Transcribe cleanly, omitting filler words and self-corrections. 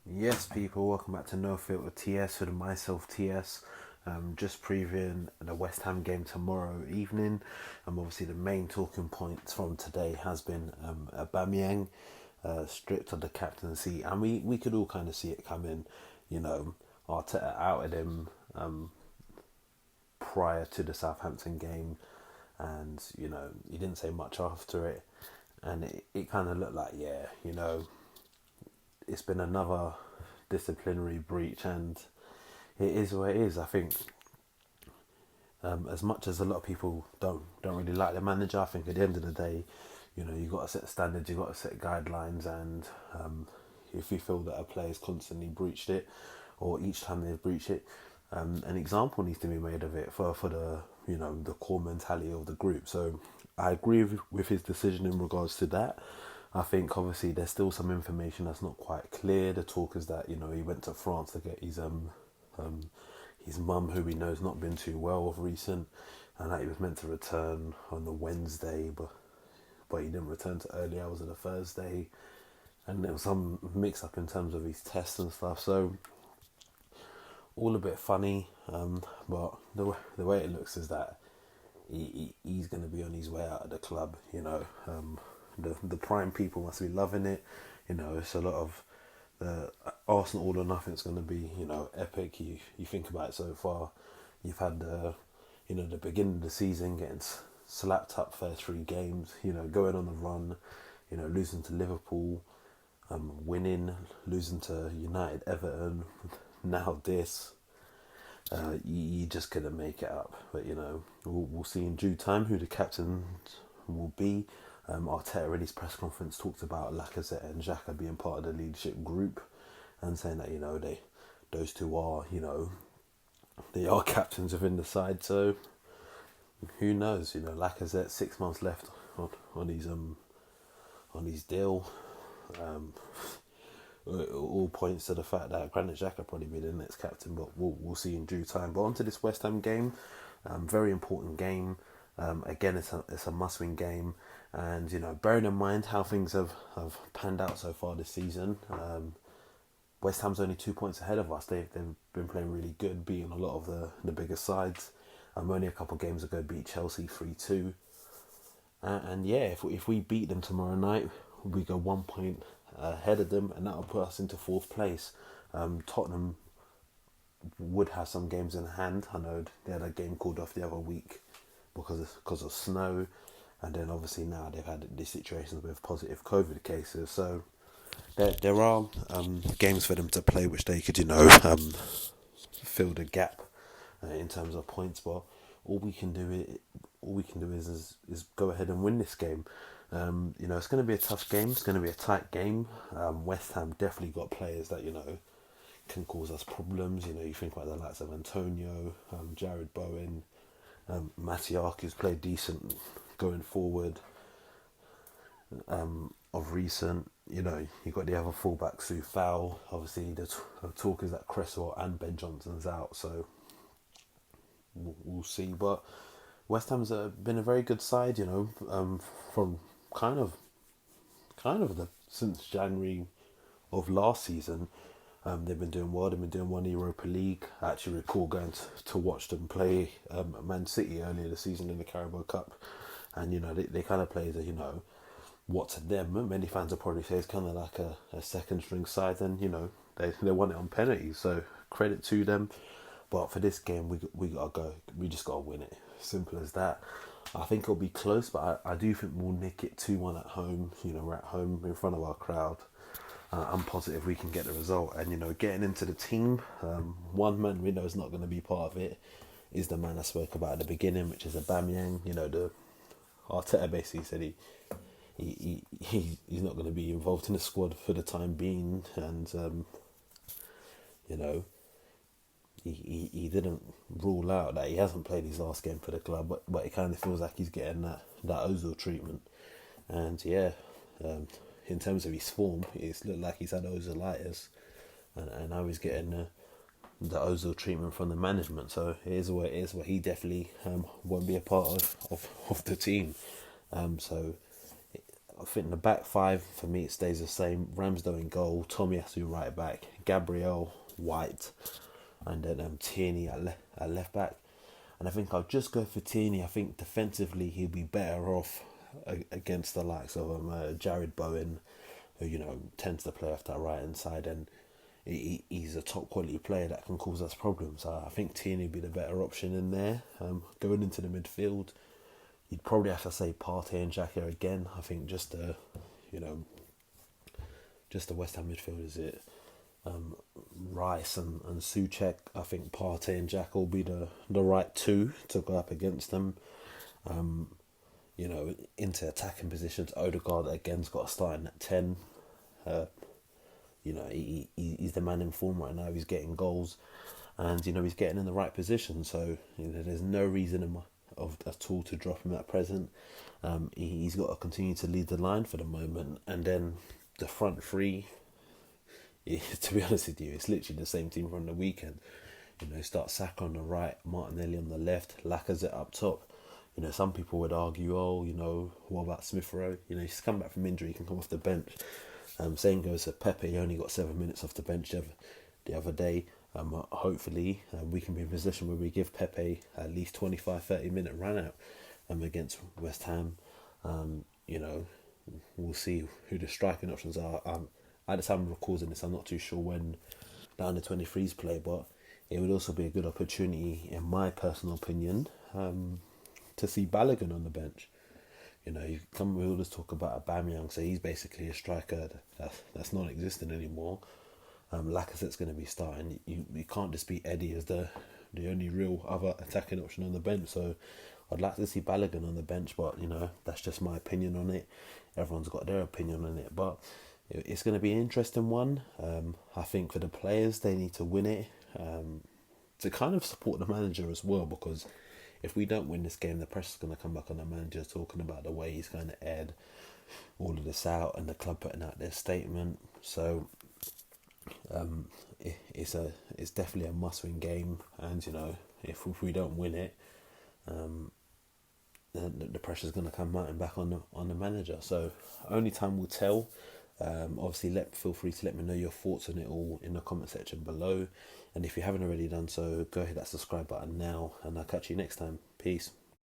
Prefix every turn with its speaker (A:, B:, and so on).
A: Yes, people, welcome back to No Filter TS with myself, TS. Just previewing the West Ham game tomorrow evening. Obviously, the main talking points from today has been Aubameyang stripped of the captaincy, and we could all kind of see it coming. You know, Arteta outed him prior to the Southampton game, and he didn't say much after it, and it kind of looked like, yeah, it's been another disciplinary breach, and it is what it is. I think as much as a lot of people don't really like the manager, I think at the end of the day, you got to set standards, you got to set guidelines, and if you feel that a player's constantly breached it, or each time they've breached it, an example needs to be made of it for the the core mentality of the group. So I agree with his decision in regards to that. I think obviously there's still some information that's not quite clear. The talk is that he went to France to get his mum, who we know has not been too well of recent, and that he was meant to return on the Wednesday, but he didn't return to early hours of the Thursday, and there was some mix up in terms of his tests and stuff. So all a bit funny, but the way it looks is that he's going to be on his way out of the club. The prime people must be loving it. It's a lot of the Arsenal all or nothing. It's going to be epic. You think about it so far. You've had the beginning of the season getting slapped up first three games. Going on the run. Losing to Liverpool, winning, losing to United, Everton. Now this. You just couldn't make it up. But we'll see in due time who the captain will be. Arteta in his press conference talked about Lacazette and Xhaka being part of the leadership group, and saying that those two are they are captains within the side. So who knows? Lacazette 6 months left on his deal. All points to the fact that Granit Xhaka probably be the next captain, but we'll see in due time. But onto this West Ham game, very important game. Again, it's a must-win game, and bearing in mind how things have panned out so far this season, West Ham's only 2 points ahead of us. They've been playing really good, beating a lot of the bigger sides. Only a couple of games ago beat Chelsea 3-2, and yeah, if we beat them tomorrow night, we go 1 point ahead of them, and that'll put us into fourth place. Tottenham would have some games in hand. I know they had a game called off the other week because of snow, and then obviously now they've had these situations with positive COVID cases. So there are games for them to play, which they could fill the gap in terms of points. But all we can do is go ahead and win this game. It's going to be a tough game. It's going to be a tight game. West Ham definitely got players that can cause us problems. You think about the likes of Antonio, Jared Bowen, Matiak, played decent going forward. Of recent, you got the other fullback Sue Fowl. Obviously, the talk is that Cresswell and Ben Johnson's out, so we'll see. But West Ham's been a very good side, from kind of since January of last season. They've been doing well. They've been doing one Europa League. I actually recall going to watch them play Man City earlier this season in the Carabao Cup, and they kind of play what to them many fans will probably say is kind of like a second string side, and they won it on penalties. So credit to them. But for this game, we gotta go. We just gotta win it. Simple as that. I think it'll be close, but I do think we'll nick it 2-1 at home. We're at home in front of our crowd. I'm positive we can get the result. And getting into the team, one man we know is not going to be part of it is the man I spoke about at the beginning, which is Aubameyang. The Arteta basically said he's not going to be involved in the squad for the time being, and he didn't rule out that he hasn't played his last game for the club, but it kind of feels like he's getting that Ozil treatment. And yeah, in terms of his form, it's looked like he's had Ozilitis, and now he's getting the Ozil treatment from the management. So it is what it is, but he definitely won't be a part of the team. So I think the back five for me it stays the same. Ramsdale in goal, Tomiyasu right back, Gabriel, White, and then Tierney at left back. And I think I'll just go for Tierney. I think defensively he'll be better off against the likes of Jared Bowen, who tends to play off that right hand side, and he's a top quality player that can cause us problems. So I think Tierney would be the better option in there. Going into the midfield, you'd probably have to say Partey and Xhaka again. I think just the West Ham midfield is it. Rice and Souček. I think Partey and Xhaka will be the right two to go up against them. Into attacking positions, Odegaard again's got to start in at 10. He's the man in form right now. He's getting goals, and he's getting in the right position. So there's no reason at all to drop him at present. He's got to continue to lead the line for the moment, and then the front three. To be honest with you, it's literally the same team from the weekend. Start Saka on the right, Martinelli on the left, Lacazette up top. Some people would argue, what about Smith Rowe? He's come back from injury, he can come off the bench. Same goes to Pepe, he only got 7 minutes off the bench the other day. Hopefully, we can be in a position where we give Pepe at least 25-30 minute run out against West Ham. We'll see who the striking options are. At the time of recording this, I'm not too sure when the under-23s play, but it would also be a good opportunity, in my personal opinion, to see Balogun on the bench. We always talk about Aubameyang, so he's basically a striker that's non-existent anymore. Lacazette's going to be starting. You can't dispute Eddie as the only real other attacking option on the bench, so I'd like to see Balogun on the bench, but that's just my opinion on it. Everyone's got their opinion on it, but it's going to be an interesting one. I think for the players, they need to win it to kind of support the manager as well, because if we don't win this game, the pressure's going to come back on the manager, talking about the way he's going to add all of this out, and the club putting out their statement. So it's definitely a must-win game, and if we don't win it, then the pressure's going to come mounting back on the manager. So only time will tell. Obviously, feel free to let me know your thoughts on it all in the comment section below, and if you haven't already done so, go hit that subscribe button now, and I'll catch you next time. Peace.